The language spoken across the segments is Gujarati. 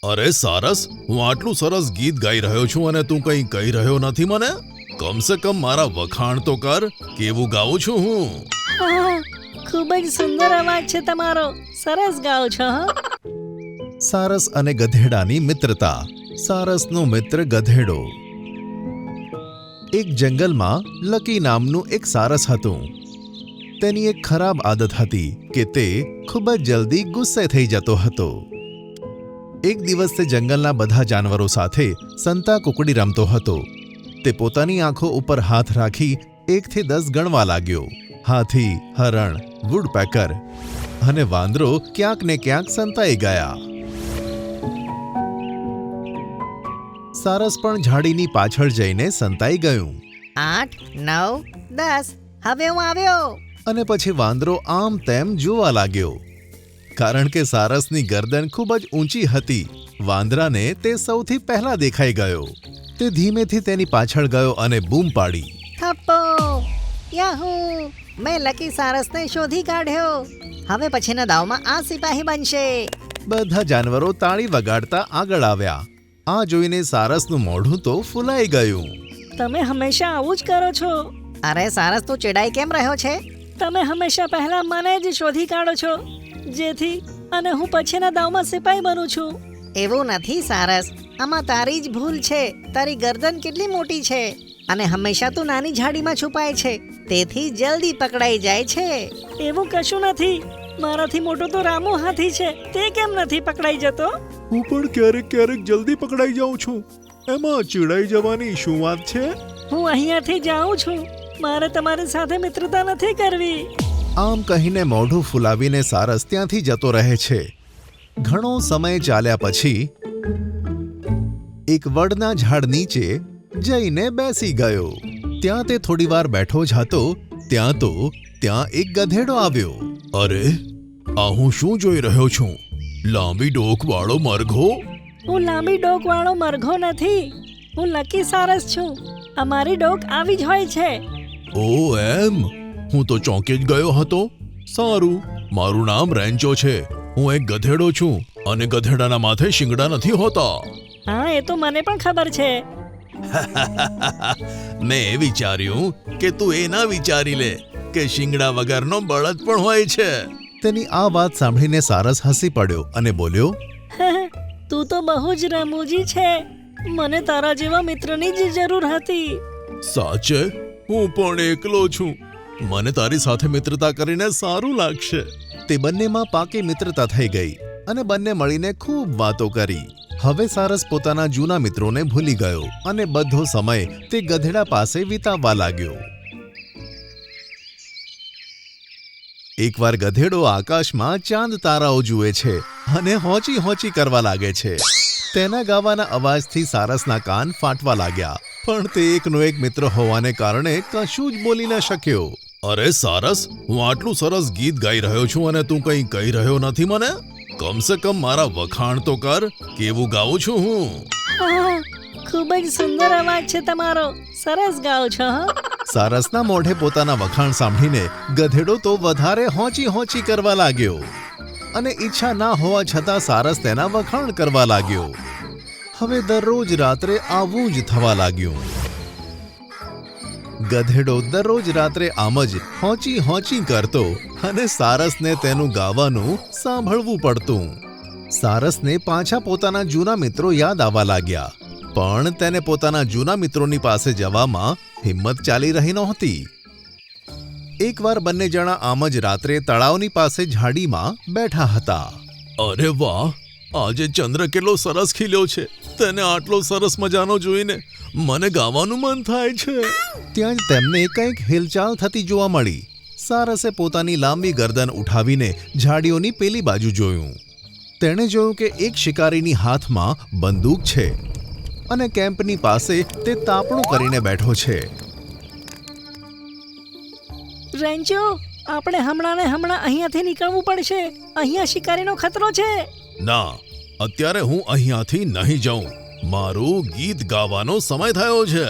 અરે સારસ, હું આટલું સરસ ગીત ગાઈ રહ્યો છું અને તું કંઈ કહી રહ્યો નથી મને? કમ સે કમ મારા વખાણ તો કર. કેવું ગાઉં છું હું? હા, ખૂબ જ સુંદર અવાજ છે તમારો. સરસ ગાઓ છો. સારસ અને ગધેડાની મિત્રતા. સારસનો મિત્ર ગધેડો. એક જંગલમાં લકી નામનું એક સારસ હતું. તેની એક ખરાબ આદત હતી કે તે ખૂબ જ જલ્દી ગુસ્સે થઈ જતો હતો. એક દિવસ તે જંગલના બધા જાનવરો સાથે સંતા કુકડી રમતો હતો. તે પોતાની આંખો ઉપર હાથ રાખી 1 થી 10 ગણવા લાગ્યો. હાથી, હરણ, વુડપેકર અને વાંદરો ક્યાંક ને ક્યાંક સંતાઈ ગયા. સારસ પણ ઝાડીની પાછળ જઈને સંતાઈ ગયું. 8, 9, 10. હવે હું આવ્યો. અને પછી વાંદરો આમ તેમ જોવા લાગ્યો. કારણ કે સારસની ગરદન ખૂબ જ ઊંચી હતી. વાંદરાને તે સૌથી પહેલા દેખાઈ ગયો. તે ધીમેથી તેની પાછળ ગયો અને બૂમ પાડી, થપ્પો! યાહૂ! મેં લકી સારસને શોધી કાઢ્યો. હવે પછીના દાવમાં આ સિપાહી બનશે. બધા જાનવરો તાળી વગાડતા આગળ આવ્યા. આ જોઈને સારસનું મોઢું તો ફૂલાઈ ગયું. તમે હંમેશા આવું જ કરો છો. અરે સારસ, તું ચીડાઈ કેમ રહ્યો છે? તમે હંમેશા પહેલા મને જ શોધી કાઢો છો, જેથી અને હું પછીના દાવમાં સિપાહી બનું છું. એવું નથી સારસ, આમાં તારી જ ભૂલ છે. તારી ગરદન કેટલી મોટી છે અને હંમેશા તું નાની ઝાડીમાં છુપાય છે, તેથી જલ્દી પકડાઈ જાય છે. એવું કશું નથી. મારાથી મોટો તો રામુ હાથી છે, તે કેમ નથી પકડાઈ જતો? હું પણ ક્યારેક ક્યારેક જલ્દી પકડાઈ જાઉં છું. એમાં ચીડાઈ જવાની શું વાત છે? હું અહીંયાથી જાઉં છું. મારે તમારી સાથે મિત્રતા નથી કરવી. આમ કહીને મોઢું ફૂલાવીને સારસ ત્યાંથી જતો રહે છે. ઘણો સમય ચાલ્યા પછી એક વડના ઝાડ નીચે જઈને બેસી ગયો. ત્યાં તે થોડીવાર બેઠો જ હતો. ત્યાં એક ગધેડો આવ્યો. અરે, આ હું શું જોઈ રહ્યો છું? લાંબી ડોકવાળો મરઘો? હું લાંબી ડોકવાળો મરઘો નથી. હું લકી સારસ છું. અમારી ડોક આવી જ હોય છે. ઓ એમ? હું તો ચોંકી જ ગયો હતો. સારું, મારું નામ રેન્ચો છે. હું એક ગધેડો છું અને ગધેડાના માથે શિંગડા નથી હોતા. હા, એ તો મને પણ ખબર છે. મેં વિચાર્યું કે તું એ ના વિચારી લે કે શિંગડા વગરનો બળદ પણ હોય છે. તેની આ વાત સાંભળીને સારસ હસી પડ્યો અને બોલ્યો, તું તો બહુ જ રમૂજી છે. મને તારા જેવા મિત્રની જ જરૂર હતી. સાચે? હું પણ એકલો છું. મને તારી સાથે મિત્રતા કરીને સારું લાગશે. તે બંનેમાં પાકી મિત્રતા થઈ ગઈ અને બંને મળીને ખૂબ વાતો કરી. હવે સારસ પોતાના જૂના મિત્રોને ભૂલી ગયો અને બધો સમય તે ગધેડા પાસે વિતાવવા લાગ્યો. એકવાર ગધેડો આકાશમાં ચાંદ તારાઓ જુએ છે અને હોંચી હોંચી કરવા લાગે છે. તેના ગાવાના અવાજથી સારસના કાન ફાટવા લાગ્યા, પણ તે એકનો એક મિત્ર હોવાને કારણે કશું જ બોલી ન શક્યો. અરે સારસ, હું આટલું સરસ ગીત ગાઈ રહ્યો છું અને તું કંઈ કહી રહ્યો નથી મને? કમ સે કમ મારા વખાણ તો કર. કેવું ગાઉં છું હું? હા, ખૂબ જ સુંદર અવાજ છે તમારો. સરસ ગાઓ છો. સારસના મોઢે પોતાના વખાણ સાંભળીને ગધેડો તો વધારે હોંચી હોંચી કરવા લાગ્યો અને ઈચ્છા ના હોવા છતાં સારસ તેના વખાણ કરવા લાગ્યો. હવે દરરોજ રાત્રે આવું જ થવા લાગ્યું. ગધેડો દરરોજ રાત્રે આમ જ હોંચી હોંચી કરતો અને સારસને તેનું ગાવાનું સાંભળવું પડતું. સારસને પાછા પોતાના જૂના મિત્રો યાદ આવવા લાગ્યા, પણ તેને પોતાના જૂના મિત્રોની પાસે જવામાં હિંમત ચાલી રહી નહોતી. એકવાર બંને જણા આમ જ રાત્રે તળાવની પાસે ઝાડીમાં બેઠા હતા. અરે વાહ! આજે ચંદ્ર કેટલો સરસ ખીલ્યો છે. તેને આટલો સરસ મજાનો જોઈને મને ગાવાનું મન થાય છે. ત્યાં જ તેમને કંઈક હિલચાલ થતી જોવા મળી. સારસે પોતાની લાંબી ગરદન ઉઠાવીને ઝાડીઓની પેલી બાજુ જોયું. તેણે જોયું કે એક શિકારીની હાથમાં બંદૂક છે અને કેમ્પની પાસે તે તાપણું કરીને બેઠો છે. રેન્ચો, આપણે હમણાં અહીંયાથી નીકળવું પડશે. અહીંયા શિકારીનો ખતરો છે. ના, અત્યારે હું અહીંયાથી નહીં જાઉં. મારું ગીત ગાવાનો સમય થયો છે.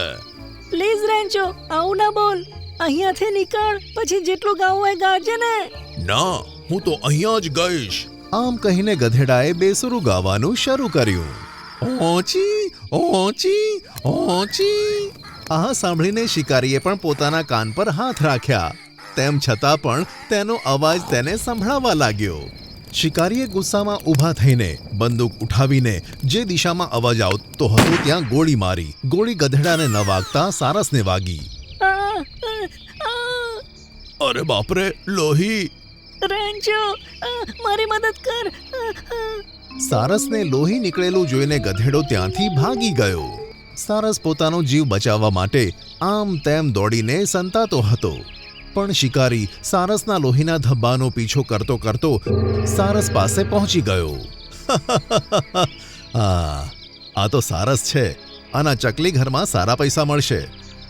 પ્લીઝ રેન્ચો, આવું ના બોલ. અહીંયાથી નીકળ, પછી જેટલું ગાવું હોય ગાજે ને. ના, હું તો અહીંયા જ ગઈશ. આમ કહીને ગધેડાએ બેસુરું ગાવાનું શરૂ કર્યું. Ouchi Ouchi Ouchi. આ સાંભળીને શિકારીએ પણ પોતાના કાન પર હાથ રાખ્યા. તેમ છતાં પણ તેનો અવાજ તેને સંભળાવા લાગ્યો. શિકારીએ ગુસ્સામાં ઊભા થઈને બંદૂક ઉઠાવીને જે દિશામાં અવાજ આવતો હતો ત્યાં ગોળી મારી. ગોળી ગધેડાને ન વાગતા સારસને વાગી. અરે બાપરે, લોહી! રેન્ચો, મારી મદદ કર. સારસને લોહી નીકળેલું જોઈને ગધેડો ત્યાંથી ભાગી ગયો. સારસ પોતાનો જીવ બચાવવા માટે આમ તેમ દોડીને સંતાતો હતો, પણ શિકારી સારસના લોહીના ધબ્બાનો પીછો કરતો કરતો સારસ પાસે પહોંચી ગયો. આ તો સારસ છે. આના ચકલી ઘરમાં સારા પૈસા મળશે.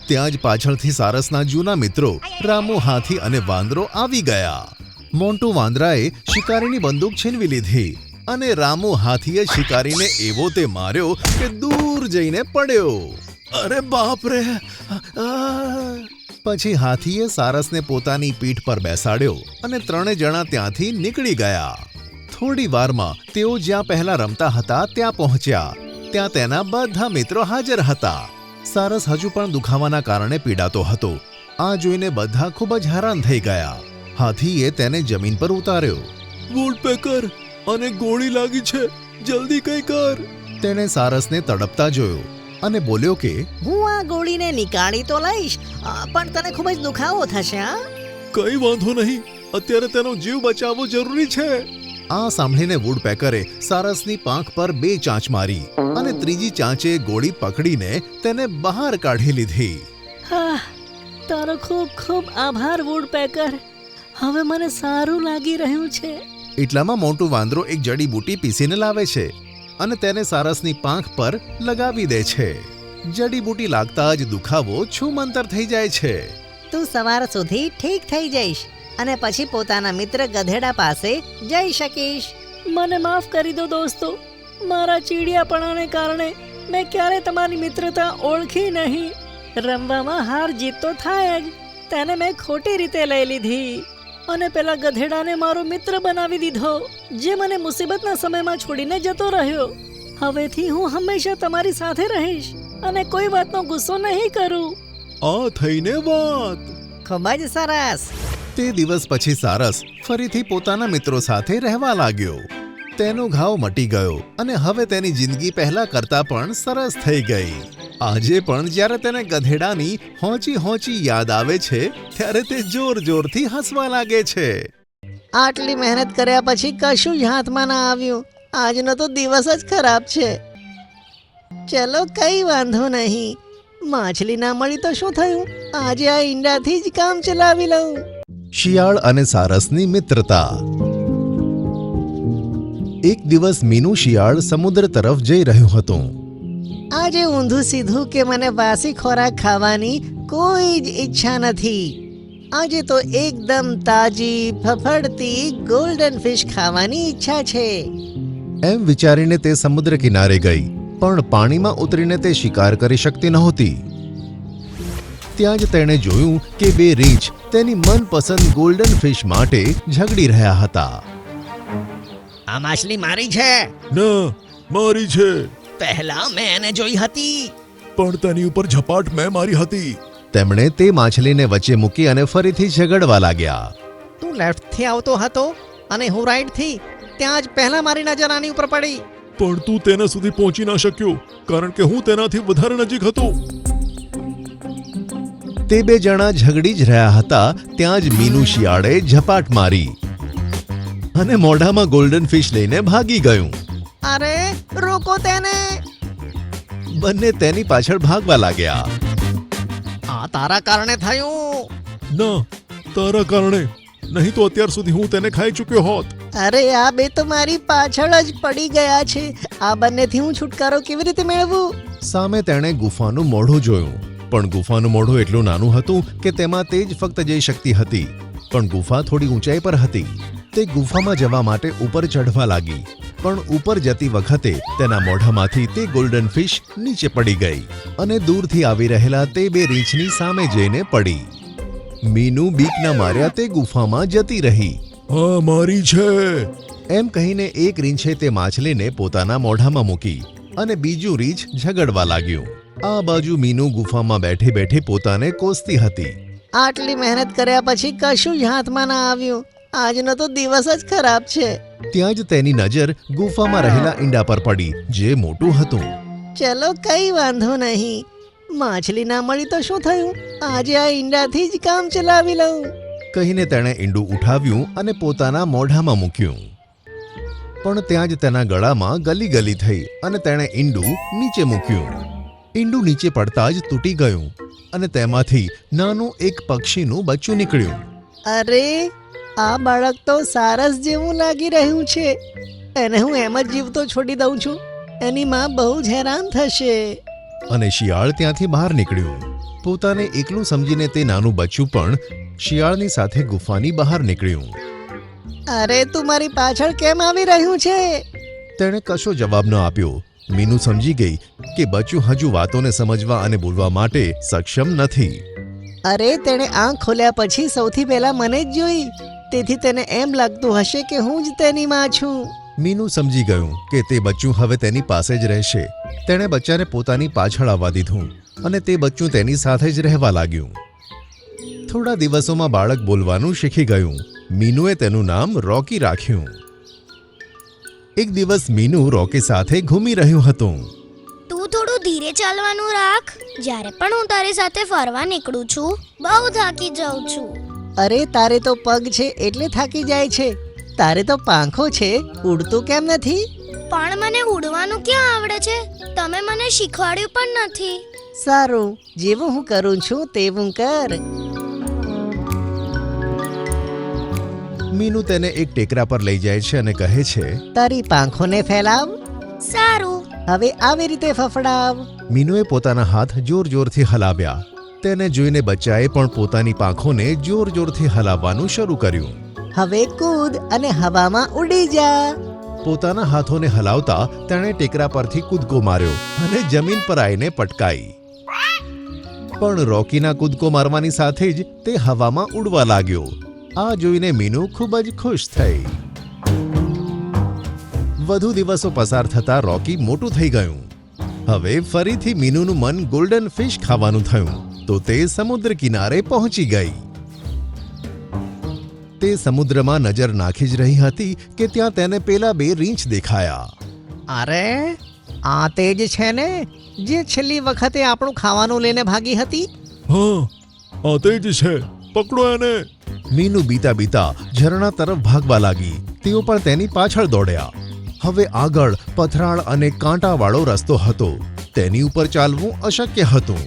ત્યાં જ પાછળથી સારસના જૂના મિત્રો રામુ હાથી અને વાંદરો આવી ગયા. મોન્ટુ વાંદરાએ શિકારીની બંદૂક છીનવી લીધી અને રામુ હાથીએ શિકારીને એવો તે માર્યો કે દૂર જઈને પડ્યો. અરે બાપ રે! પછી હાથીએ સારસને પોતાની પીઠ પર બેસાડ્યો અને ત્રણે જણા ત્યાંથી નીકળી ગયા. થોડી વારમાં તેઓ જ્યાં પહેલા રમતા હતા ત્યાં પહોંચ્યા. ત્યાં તેના બધા મિત્રો હાજર હતા. સારસ હજુ પણ દુખાવાના કારણે પીડાતો હતો. આ જોઈને બધા ખૂબ જ હેરાન થઈ ગયા. હાથીએ તેને જમીન પર ઉતાર્યો. વૂડપેકર, અને ગોળી લાગી છે, જલ્દી કંઈ કર. તેણે સારસને તડપતા જોયો અને બોલ્યો કે હું આ ગોળીને નીકાળી તો લઈશ, પણ તને ખૂબ જ દુખાવો થશે. કઈ વાંધો નહીં, અત્યારે તેનો જીવ બચાવવો જરૂરી છે. આ સાંભળીને વુડપેકરે સારસની પાંખ પર 2 ચાંચ મારી અને ત્રીજી ચાંચે ગોળી પકડીને તેને બહાર કાઢી લીધી. તારો ખૂબ ખૂબ આભાર વુડપેકર. હવે મને સારું લાગી રહ્યું છે. એટલામાં મોટું વાંદરો એક જડીબૂટી પીસીને લાવે છે અને તેને સારસની પાંખ પર લગાવી દે છે. જડીબૂટી લાગતા જ દુખાવો છૂમંતર થઈ જાય છે. તું સવાર સુધી ઠીક થઈ જઈશ અને પછી પોતાના મિત્ર ગધેડા પાસે જઈ શકીશ. મને માફ કરી દો દોસ્તો. મારા ચીડિયાપણાને કારણે મેં ક્યારે તમારી મિત્રતા ઓળખી નહીં. રમવામાં હાર જીત તો થાય જ, તેને મેં ખોટી રીતે લઈ લીધી અને પેલા ગધેડાને મારો મિત્ર બનાવી દીધો, જે મને મુસીબતના સમયમાં છોડીને જતો રહ્યો. હવેથી હું હંમેશા તમારી સાથે રહીશ અને કોઈ વાતનો ગુસ્સો નહીં કરું. આ થઈને વાત. ખૂબ જ સરસ. તે દિવસ પછી સારસ ફરીથી પોતાના મિત્રો સાથે રહેવા લાગ્યો. તેનો ઘાવ મટી ગયો અને હવે તેની જિંદગી પહેલા કરતા પણ સરસ થઈ ગઈ. આજે પણ જ્યારે તેને ગધેડાની હોંચી હોંચી યાદ આવે છે ત્યારે તે જોર જોરથી હસવા લાગે છે. આટલી મહેનત કર્યા પછી કશું જ હાથમાં ના આવ્યું. આજનો તો દિવસ જ ખરાબ છે. ચલો કઈ વાંધો નહીં, માછલી ના મળી તો શું થયું, આજે આ ઈંડાથી જ કામ ચલાવી લઉં. શિયાળ અને સારસની મિત્રતા. એક દિવસ મીનુ શિયાળ સમુદ્ર તરફ જઈ રહ્યું હતું. આજે ઊંધું સીધું કે મને વાસી ખોરાક ખાવાની કોઈ જ ઈચ્છા નથી. આજે તો એકદમ તાજી ફફડતી ગોલ્ડન ફિશ ખાવાની ઈચ્છા છે. એમ વિચારીને તે સમુદ્ર કિનારે ગઈ, પણ પાણીમાં ઉતરીને તે શિકાર કરી શકતી નહોતી. ત્યાં જ તેણે જોયું કે 2 રીંછ તેની મનપસંદ ગોલ્ડન ફિશ માટે ઝઘડી રહ્યા હતા. આ માછલી મારી છે. ના, મારી છે. પહેલા મેં એને જોઈ હતી, પણ તેની ઉપર ઝપાટ મેં મારી હતી. તેમણે તે માછલીને વચ્ચે મૂકી અને ફરીથી ઝઘડવા લાગ્યા. તું લેફ્ટથી આવતો હતો અને હું રાઈટથી. ત્યાં જ પહેલા મારી નજર આની ઉપર પડી. પણ તું તેના સુધી પહોંચી ના શક્યો કારણ કે હું તેનાથી વધારે નજીક હતો. તે 2 જણા ઝઘડી જ રહ્યા હતા ત્યાં જ મીનુ શિયાળે ઝપાટ મારી અને મોઢામાં ગોલ્ડન ફિશ લઈને ભાગી ગયું. અરે રોકો તેને. બંને તેની પાછળ ભાગવા લાગ્યા. આ તારા કારણે થયું. ના, તારા કારણે નહીં તો અત્યાર સુધી હું તેને ખાઈ ચૂક્યો હોત. અરે આ 2 તો મારી પાછળ જ પડી ગયા છે. આ બંનેથી હું છુટકારો કેવી રીતે મેળવું? સામે તેણે ગુફાનું મોઢું જોયું, પણ ગુફાનું મોઢું એટલું નાનું હતું કે તેમાં તે જ ફક્ત જઈ શકતી હતી. પણ ગુફા થોડી ઊંચાઈ પર હતી. તે ગુફામાં જવા માટે ઉપર ચઢવા લાગી, પણ ઉપર જતી વખતે તેના મોઢામાંથી તે ગોલ્ડન ફિશ નીચે પડી ગઈ અને દૂરથી આવી રહેલા તે 2 રીંછની સામે જઈને પડી. મીનુ બીકના માર્યા તે ગુફામાં જતી રહી. હા, મારી છે. એમ કહીને એક રીંછે તે માછલીને પોતાના મોઢામાં મૂકી અને બીજું રીંછ ઝઘડવા લાગ્યું. આ બાજુ મીનુ ગુફામાં બેઠી બેઠી પોતાને કોસતી હતી. આટલી મહેનત કર્યા પછી કશું જ હાથમાં ના આવ્યું. આજનો તો દિવસ જ ખરાબ છે. ત્યાં જ તેની નજર ગુફામાં રહેલા ઈંડા પર પડી, જે મોટું હતું. ચલો કઈ વાંધો નહીં, માછલી ના મળી તો શું થયું, આજે આ ઈંડાથી જ કામ ચલાવી લઉં. કહીને તેણે ઈંડું ઉઠાવ્યું અને પોતાના મોઢામાં મૂક્યું. પણ ત્યાં જ તેના ગળામાં ગલી ગલી થઈ અને તેણે ઈંડું નીચે મૂક્યું. ઈંડું નીચે પડતા જ તૂટી ગયું અને તેમાંથી નાનું એક પક્ષીનું બચ્ચું નીકળ્યું. અરે, આ બાળક તો સારસ જેવું લાગી રહ્યું છે. એને હું એમ જ જીવતો છોડી દઉં છું. એની માં બહુ જ હેરાન થશે. અને શિયાળ ત્યાંથી બહાર નીકળ્યું. પોતાને એકલું સમજીને તે નાનું બચ્ચું પણ શિયાળની સાથે ગુફાની બહાર નીકળ્યું. અરે, તું મારી પાછળ કેમ આવી રહ્યું છે? તેણે કશો જવાબ ન આપ્યો. મીનુ સમજી ગઈ કે બચ્ચું હજુ વાતોને સમજવા અને બોલવા માટે સક્ષમ નથી. અરે, તેણે આંખ ખોલ્યા પછી સૌથી પહેલા મને જ જોઈ, તેથી તેને એમ લાગતું હશે કે હું જ તેની માં છું. મીનુ સમજી ગયું કે તે બચ્ચું હવે તેની પાસે જ રહેશે. તેણે બચ્ચાને પોતાની પાછળ આવવા દીધું અને તે બચ્ચું તેની સાથે જ રહેવા લાગ્યું. થોડા દિવસોમાં બાળક બોલવાનું શીખી ગયું. મીનુએ તેનું નામ રોકી રાખ્યું. એક દિવસ મીનુ રોકી સાથે ઘૂમી રહ્યું હતું. તું થોડું ધીરે ચાલવાનું રાખ. જ્યારે પણ હું તારી સાથે ફરવા નીકળું છું, બહુ થાકી જાઉં છું. અરે, તારે તો પગ છે એટલે થાકી જાય છે. તારે તો પાંખો છે, ઉડતું કેમ નથી? પણ મને ઉડવાનું ક્યાં આવડે છે? તમે મને શીખવાડ્યું પણ નથી. સારું, જેવું હું કરું છું તેવું કર. મીનુ તેને એક ટેકરા પર લઈ જાય છે અને કહે છે, તારી પાંખોને ફેલાવ. સારું. હવે આવી રીતે ફફડાવ. મીનુએ પોતાના હાથ જોર જોરથી હલાવ્યા. તેને જોઈને બચ્ચાએ પણ પોતાની પાંખોને જોર જોરથી હલાવવાનું શરૂ કર્યું. હવે કૂદ અને હવામાં ઉડી જા. પોતાના હાથોને હલાવતા તેણે ટેકરા પરથી કૂદકો માર્યો અને જમીન પર આવીને પટકાઈ. પણ રોકીના કૂદકો મારવાની સાથે જ તે હવામાં ઉડવા લાગ્યો. આ જોઈને મીનુ ખૂબ જ ખુશ થઈ. વધુ દિવસો પસાર થતા રોકી મોટું થઈ ગયું. હવે ફરીથી મીનુનું મન ગોલ્ડન ફિશ ખાવાનું થયું, તો તે સમુદ્ર કિનારે પહોંચી ગઈ. તે સમુદ્રમાં નજર નાખી જ રહી હતી કે ત્યાં તેને પેલા બે રીંછ દેખાયા. અરે, આ તે જ છે ને જે છેલ્લી વખતે આપણું ખાવાનું લઈને ભાગી હતી? હા, આ તે જ છે. પકડો એને. મીનુ બીતા બીતા ઝરણા તરફ ભાગવા લાગી. તેઓ પણ તેની પાછળ દોડ્યા. હવે આગળ પથરાળ અને કાંટાવાળો રસ્તો હતો. તેની ઉપર ચાલવું અશક્ય હતું.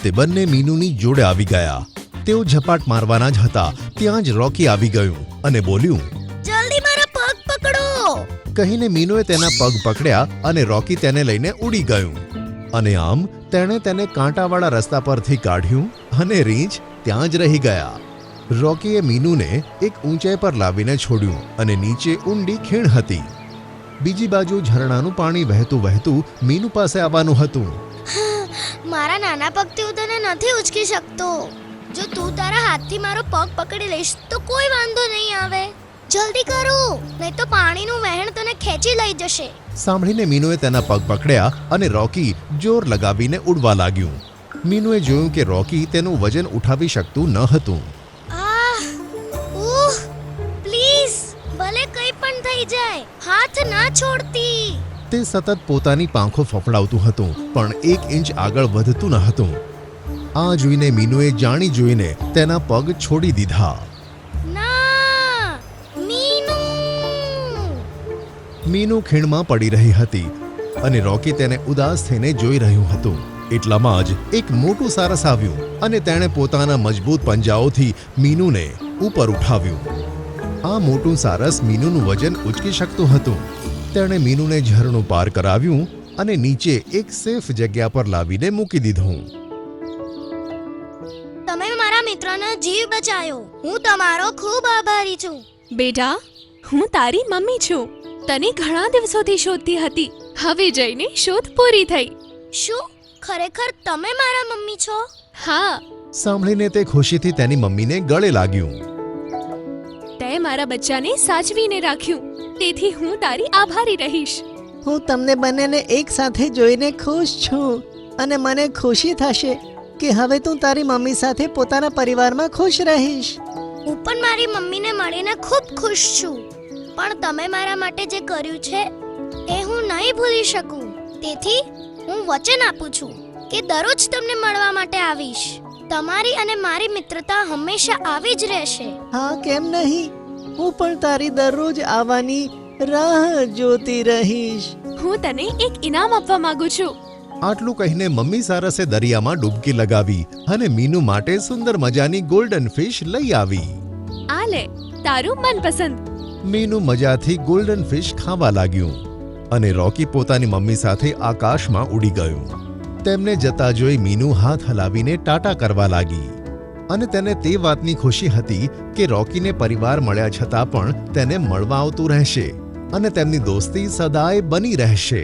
તે બંને મીનુની જોડે આવી ગયા. તેઓ ઝપાટ મારવાના જ હતા ત્યાં જ રોકી આવી ગયું અને બોલ્યું, જલ્દી મારા પગ પકડો. કહીને મીનુએ તેના પગ પકડ્યા અને રોકી તેને લઈને ઉડી ગયું. અને આમ તેણે તેને કાંટાવાળા રસ્તા પરથી કાઢ્યું અને રીંછ ત્યાં જ રહી ગયા. રોકીએ મીનુને એક ઊંચાઈ પર લાવીને છોડ્યું અને નીચે ઊંડી ખીણ હતી. બીજી બાજુ ઝરણાનું પાણી વહેતું વહેતું મીનુ પાસે આવવાનું હતું. મારા નાના પગથી હું તને નથી ઉચકી શકતો. જો તું તારા હાથથી મારો પગ પકડી લઈશ તો કોઈ વાંધો નહીં આવે. જલ્દી કરો, નહીં તો પાણીનું વહેણ તને ખેંચી લઈ જશે. સાંભળીને મીનુએ તેના પગ પકડ્યા અને રોકી જોર લગાવીને ઉડવા લાગ્યું. મીનુએ જોયું કે રોકી તેનું વજન ઉઠાવી શકતું ન હતું. પ્લીઝ, ભલે કંઈ પણ થઈ જાય, હાથ ના છોડતી. તે સતત પોતાની પાંખો ફફડાવતું હતું પણ 1 ઇંચ આગળ વધતું ન હતું. આ જોઈને મીનુએ જાણી જોઈને તેના પગ છોડી દીધા. ના, મીનુ. મીનુ ખીણમાં પડી રહી હતી અને રોકી તેને ઉદાસ થઈને જોઈ રહ્યું હતું. એટલામાં જ એક મોટું સારસ આવ્યું અને તેણે પોતાના મજબૂત પંજાઓથી મીનુને ઉપર ઉઠાવ્યું. આ મોટું સારસ મીનુનું વજન ઉચકી શકતું હતું. તેણે મીનુને ઝરણું પાર કરાવ્યું અને નીચે એક સેફ જગ્યા પર લાવીને મૂકી દીધું. તમે મારા મિત્રનો જીવ બચાવ્યો. હું તમારો ખૂબ આભારી છું. બેટા, હું તારી મમ્મી છું. તને ઘણા દિવસોથી શોધતી હતી. હવે જઈને શોધ પૂરી થઈ. શું ખરેખર તમે મારા મમ્મી છો? હા. સાંભળીને તે ખુશીથી તેની મમ્મીને ગળે લાગ્યું. તે મારા બચ્ચાને સાચવીને રાખ્યું. તેથી હું તારી આભારી રહીશ. હું તમને બંનેને એક સાથે જોઈને ખુશ છું અને મને ખુશી થશે કે હવે તું તારી મમ્મી સાથે પોતાના પરિવારમાં ખુશ રહીશ. હું પણ મારી મમ્મીને મળીને ખૂબ ખુશ છું, પણ તમે મારા માટે જે કર્યું છે એ હું નહીં ભૂલી શકું. તેથી હું વચન આપું છું કે દરરોજ તમને મળવા માટે આવીશ. તમારી અને મારી મિત્રતા હંમેશા આવી જ રહેશે. હા, કેમ નહીં? હું પણ તારી દરરોજ આવવાની રાહ જોતી રહીશ. હું તને એક ઇનામ આપવા માંગુ છું. આટલું કહીને મમ્મી સારસે દરિયામાં ડૂબકી લગાવી અને મીનુ માટે સુંદર મજાની ગોલ્ડન ફિશ લઈ આવી. આ લે તારું મનપસંદ. મીનુ મજાથી ગોલ્ડન ફિશ ખાવા લાગ્યું અને રોકી પોતાની મમ્મી સાથે આકાશમાં ઉડી ગયું. તેમને જતા જોઈ મીનુ હાથ હલાવીને ટાટા કરવા લાગી અને તેને તે વાતની ખુશી હતી કે રોકીને પરિવાર મળ્યા છતાં પણ તેને મળવા આવતું રહેશે અને તેમની દોસ્તી સદાય બની રહેશે.